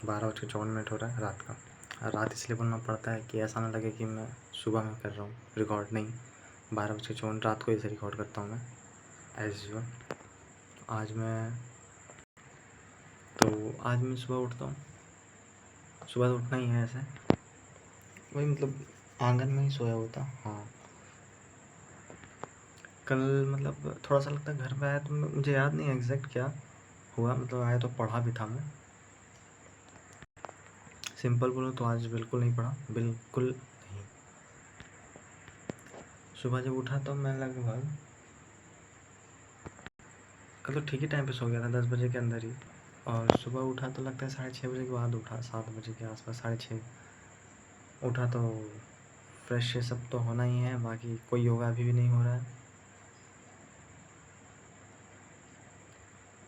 12:54 हो रहा है रात का। रात इसलिए बोलना पड़ता है कि ऐसा ना लगे कि मैं सुबह में कर रहा हूँ रिकॉर्ड, नहीं, 12:54 रात को ऐसे रिकॉर्ड करता हूँ मैं एज़ यूजुअल। आज मैं सुबह उठता हूँ, सुबह तो उठना ही है ऐसे, वही मतलब आंगन में ही सोया हुआ था। हाँ, कल मतलब थोड़ा सा लगता है घर पे आया तो मुझे याद नहीं एग्जैक्ट क्या हुआ, मतलब आया तो पढ़ा भी था मैं। सिंपल बोलो तो आज बिल्कुल नहीं पढ़ा, बिल्कुल नहीं। सुबह जब उठा तो मैं लगभग कल तो ठीक ही टाइम पे सो गया था, 10 बजे के अंदर ही। और सुबह उठा तो लगता है 6:30 बजे के बाद उठा, 7 बजे के आसपास, 6:30 उठा। तो फ्रेश ये सब तो होना ही है, बाकी कोई योगा अभी भी नहीं हो रहा है।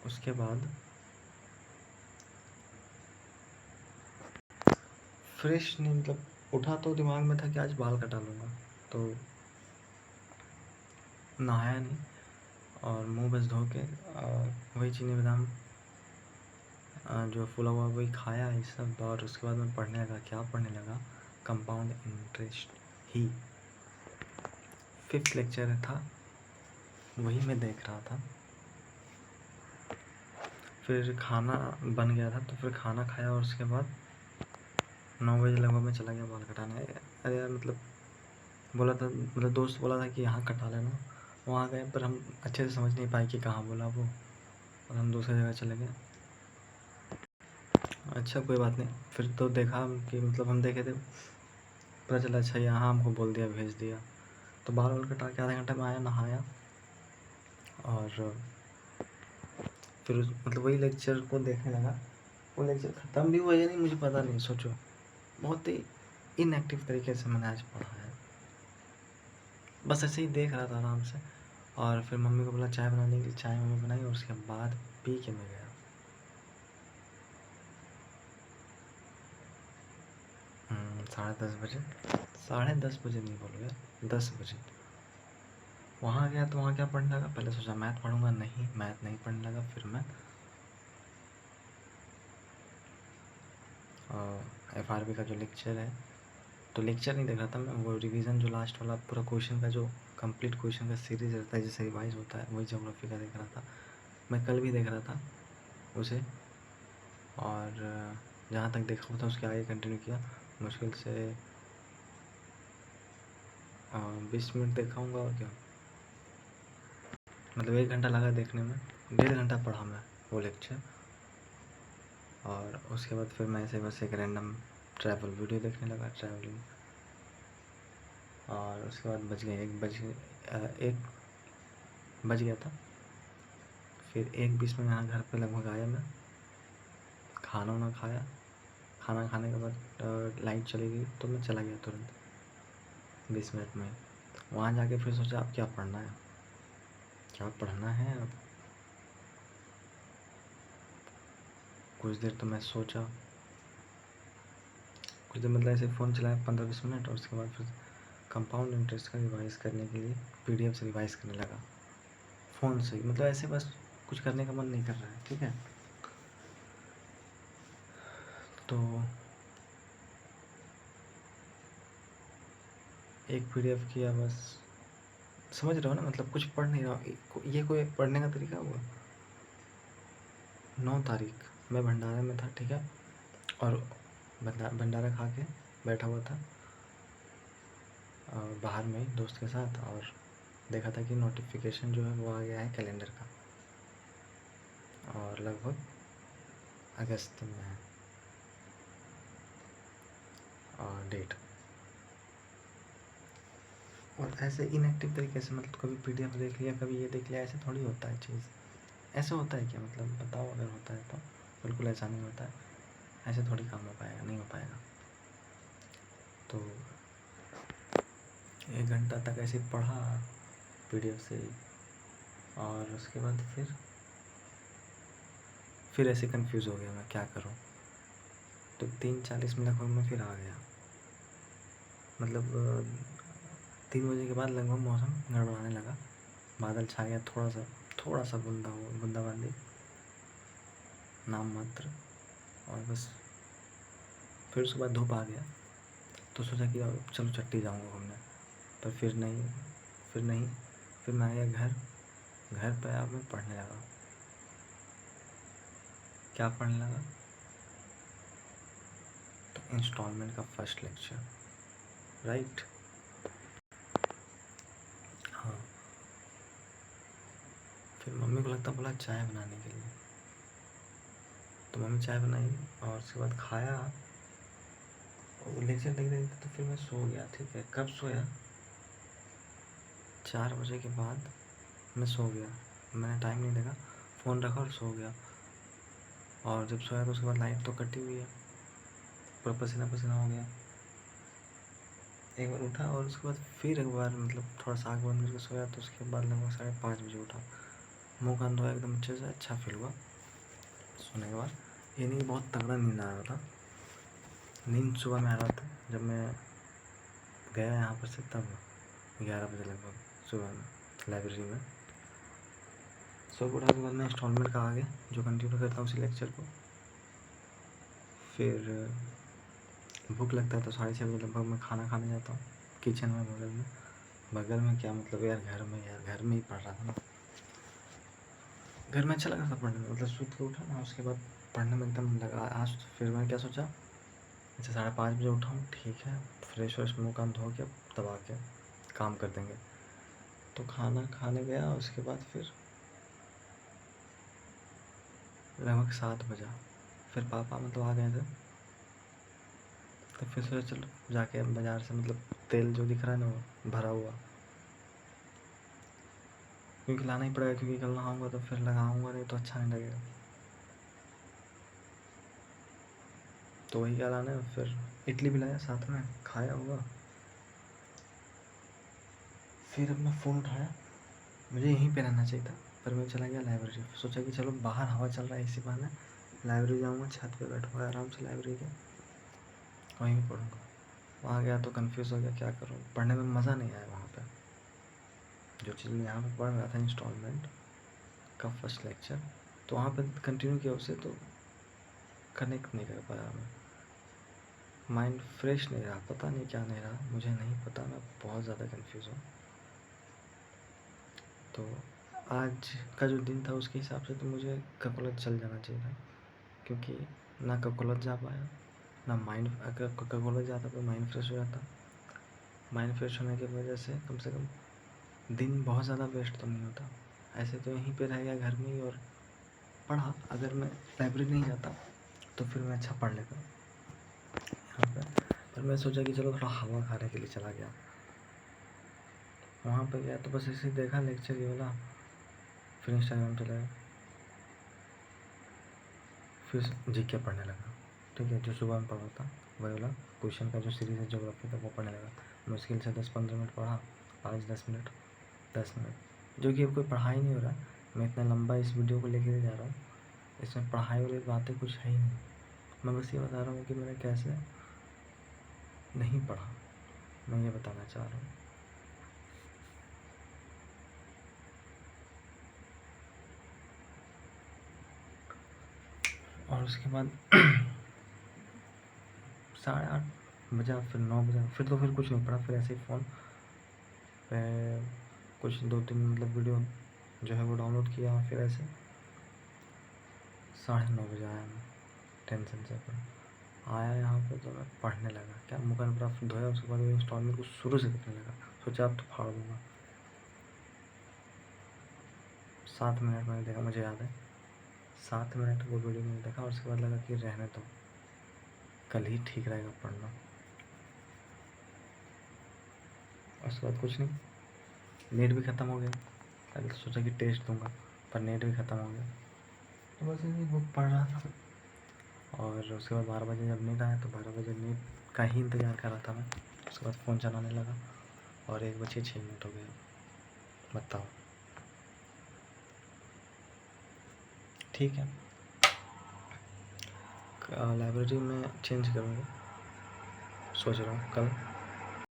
उसके बाद फ्रेश नहीं, मतलब उठा तो दिमाग में था कि आज बाल कटा लूँगा, तो नहाया नहीं और मुंह बस धो के वही चीनी बादाम जो फूला हुआ वही खाया ये सब। और उसके बाद मैं पढ़ने लगा। क्या पढ़ने लगा? कंपाउंड इंटरेस्ट ही 5th लेक्चर था, वही मैं देख रहा था। फिर खाना बन गया था तो फिर खाना खाया और उसके बाद 9 बजे लगभग मैं चला गया बाल कटाने। अरे यार मतलब बोला था, मतलब दोस्त बोला था कि यहाँ कटा लेना, वहाँ गए पर हम अच्छे से समझ नहीं पाए कि कहाँ बोला वो, और हम दूसरी जगह चले गए। अच्छा कोई बात नहीं। फिर तो देखा कि मतलब हम देखे थे, पता चला अच्छा यहाँ हमको बोल दिया, भेज दिया। तो बाल वाल कटा के आधे घंटे में आया, नहाया और फिर मतलब वही लेक्चर को देखने लगा। वो लेक्चर ख़त्म भी हुआ या नहीं मुझे पता नहीं, सोचो बहुत ही इनएक्टिव तरीके से मैंने आज पढ़ा है। बस ऐसे ही देख रहा था आराम से। और फिर मम्मी को बोला चाय बनाने के लिए, चाय मम्मी बनाई और उसके बाद पी के मैं गया। 10:30 बजे, 10:30 बजे नहीं बोलो यार, 10 बजे वहाँ गया। तो वहाँ क्या पढ़ने लगा? पहले सोचा मैथ पढ़ूंगा, नहीं मैथ नहीं पढ़ने लगा। फिर मैं FRB का जो लेक्चर है, तो लेक्चर नहीं देख रहा था मैं, वो रिवीजन जो लास्ट वाला पूरा क्वेश्चन का जो कंप्लीट क्वेश्चन का सीरीज रहता है जैसे रिवाइज होता है, वही ज्योग्राफी का देख रहा था। मैं कल भी देख रहा था उसे, और जहाँ तक देखा हुआ था उसके आगे कंटिन्यू किया। मुश्किल से 20 मिनट देखा होगा और क्या, मतलब 1 घंटा लगा देखने में, 1.5 घंटा पढ़ा मैं वो लेक्चर। और उसके बाद फिर मैं ऐसे बस एक रैंडम ट्रैवल वीडियो देखने लगा, ट्रैवलिंग। और उसके बाद बज गए 1 बज गया था। फिर 1:20 में यहाँ घर पे लगभग आया मैं, खाना वाना खाया। खाना खाने के बाद लाइट चली गई तो मैं चला गया तुरंत 20 मिनट में। वहाँ जाके फिर सोचा अब क्या पढ़ना है, क्या पढ़ना है। अब कुछ देर तो मैं सोचा, कुछ देर मतलब ऐसे फ़ोन चलाया 15-20 मिनट, और उसके बाद फिर कंपाउंड इंटरेस्ट का रिवाइज़ करने के लिए PDF से रिवाइज़ करने लगा फ़ोन से। मतलब ऐसे बस कुछ करने का मन नहीं कर रहा है, ठीक है। तो एक PDF किया बस, समझ रहे हो ना, मतलब कुछ पढ़ नहीं रहा। ये कोई पढ़ने का तरीका हुआ? 9 तारीख मैं भंडारे में था, ठीक है, और भंडारा खा के बैठा हुआ था बाहर में ही दोस्त के साथ, और देखा था कि नोटिफिकेशन जो है वो आ गया है कैलेंडर का, और लगभग अगस्त में है और डेट। और ऐसे इनएक्टिव तरीके से, मतलब कभी PDF देख लिया, कभी ये देख लिया, ऐसे थोड़ी होता है चीज़। ऐसे होता है क्या? मतलब बताओ, अगर होता है तो। बिल्कुल ऐसा नहीं होता है, ऐसे थोड़ी काम हो पाएगा, नहीं हो पाएगा। तो 1 घंटा तक ऐसे पढ़ा PDF से ही, और उसके बाद फिर ऐसे कंफ्यूज हो गया मैं क्या करूं। तो 3:40 में लगभग मैं फिर आ गया। मतलब 3 बजे के बाद लगभग मौसम गड़बड़ाने लगा, बादल छा गया, थोड़ा सा बूंदाबांदी नाम मात्र, और बस फिर उसके बाद धूप आ गया तो सोचा कि चलो चट्टी जाऊँगा घूमने, पर फिर नहीं। फिर मैं आ गया घर पे आया, मैं पढ़ने लगा। क्या पढ़ने लगा? तो इंस्टॉलमेंट का फर्स्ट लेक्चर, राइट। हाँ, फिर मम्मी को लगता बोला चाय बनाने के लिए, तो मम्मी चाय बनाई और उसके बाद खाया और लेक्चर देख रही थी। तो फिर मैं सो गया। ठीक है, कब सोया? 4 बजे के बाद मैं सो गया। मैंने टाइम नहीं देखा, फ़ोन रखा और सो गया। और जब सोया तो उसके बाद लाइट तो कटी हुई है, पूरा पसीना पसीना हो गया। एक बार उठा और उसके बाद फिर एक बार मतलब थोड़ा सा आँख बंद करके सोया, तो उसके बाद लगभग 5:30 बजे उठा। मुँह कान धोया, एकदम अच्छे से, अच्छा फील हुआ सोने के बाद। ये नहीं बहुत तगड़ा नींद आ रहा था। नींद सुबह में आ रहा था जब मैं गया यहाँ पर से, तब 11 बजे लगभग सुबह में लाइब्रेरी में। सो उठा के बाद मैं इंस्टॉलमेंट का आगे जो कंटिन्यू करता हूँ उसी लेक्चर को। फिर भूख लगता है तो 6:30 बजे लगभग मैं खाना खाने जाता हूँ किचन में, बगल में क्या मतलब यार, घर में ही पढ़ रहा था ना। घर में अच्छा लगा था पढ़ने में, मतलब सुबह के उठा ना, उसके बाद पढ़ने में एकदम लगा। आज फिर मैंने क्या सोचा, अच्छा 5:30 बजे उठा हूँ, ठीक है, फ्रेश मुँह कान धो के दबा के काम कर देंगे। तो खाना खाने गया, उसके बाद फिर लगभग 7 बजा। फिर पापा मतलब आ गए थे, तो फिर सोचा चलो जाके बाज़ार से मतलब तेल जो दिख रहा है ना वो भरा हुआ, क्योंकि लाना ही पड़ेगा, क्योंकि कल नहाऊंगा तो फिर लगाऊंगा नहीं तो अच्छा नहीं लगेगा। तो वही क्या लाना है। फिर इडली भी लाया, साथ में खाया हुआ। फिर अपना फ़ोन उठाया, मुझे यहीं पे रहना चाहिए था, पर मैं चला गया लाइब्रेरी। सोचा कि चलो बाहर हवा चल रहा है, इसी बहाने लाइब्रेरी जाऊँगा, छत पे बैठूँगा आराम से लाइब्रेरी के, वहीं पे पढ़ूँगा। वहाँ गया तो कन्फ्यूज़ हो गया, क्या करूँ, पढ़ने में मज़ा नहीं आया वहाँ पे। जो चीज़ मैं यहाँ पे पढ़ रहा था इंस्टॉलमेंट का फर्स्ट लेक्चर, तो वहाँ पे कंटिन्यू किया उसे, तो कनेक्ट नहीं कर पाया मैं। माइंड फ्रेश नहीं रहा, पता नहीं क्या नहीं रहा, मुझे नहीं पता, मैं बहुत ज़्यादा कंफ्यूज हूँ। तो आज का जो दिन था उसके हिसाब से तो मुझे कॉलेज चल जाना चाहिए था, क्योंकि ना कॉलेज जा पाया, ना माइंड, अगर कॉलेज जाता तो माइंड फ्रेश हो जाता। माइंड फ्रेश होने की वजह से कम दिन बहुत ज़्यादा वेस्ट तो नहीं होता। ऐसे तो यहीं पे रह गया घर में ही और पढ़ा। अगर मैं लाइब्रेरी नहीं जाता तो फिर मैं अच्छा पढ़ लेता यहाँ पर मैं सोचा कि चलो थोड़ा हवा खाने के लिए चला गया। वहाँ पे गया तो बस ऐसे ही देखा लेक्चर ये वाला, फिर इंस्टाग्राम चलाया, फिर जीके पढ़ने लगा। ठीक है, जो सुबह में पढ़ा था वही वाला क्वेश्चन का जो सीरीज़ है ज्योग्राफी का, वो पढ़ने लगा। मुश्किल से 10-15 मिनट पढ़ा, 5-10 मिनट, 10 मिनट, जो कि अब कोई पढ़ाई नहीं हो रहा है। मैं इतना लंबा इस वीडियो को लेके जा रहा हूँ, इसमें पढ़ाई वाली बातें कुछ है ही नहीं। मैं बस ये बता रहा हूँ कि मैंने कैसे नहीं पढ़ा, मैं ये बताना चाह रहा हूँ। और उसके बाद 8:30 बजा, फिर 9 बजा, फिर तो फिर कुछ नहीं पढ़ा। फिर ऐसे ही फ़ोन पे कुछ 2-3 मतलब वीडियो जो है वो डाउनलोड किया। फिर ऐसे 9:30 बजे आया मैं टेंशन से। पर आया यहाँ पे तो मैं पढ़ने लगा, क्या मुँह कान पूरा धोया, उसके बाद वो इंस्टॉलमेंट को शुरू से देखने लगा। सोचा अब तो फाड़ दूँगा। 7 मिनट मैंने देखा, मुझे याद है 7 मिनट वो वीडियो मैंने देखा, और उसके बाद लगा कि रहने दो, कल ही ठीक रहेगा पढ़ना। उसके बाद कुछ नहीं, नेट भी ख़त्म हो गया। पहले तो सोचा कि टेस्ट दूंगा, पर नेट भी ख़त्म हो गया, तो बस ऐसे बुक पढ़ रहा था। और उसके बाद 12 बजे जब नींद आया तो 12 बजे नींद का ही इंतज़ार कर रहा था मैं। उसके बाद फ़ोन चलाने लगा और 1:06 हो गया। बताओ, ठीक है। लाइब्रेरी में चेंज करूँगा, सोच रहा हूँ कल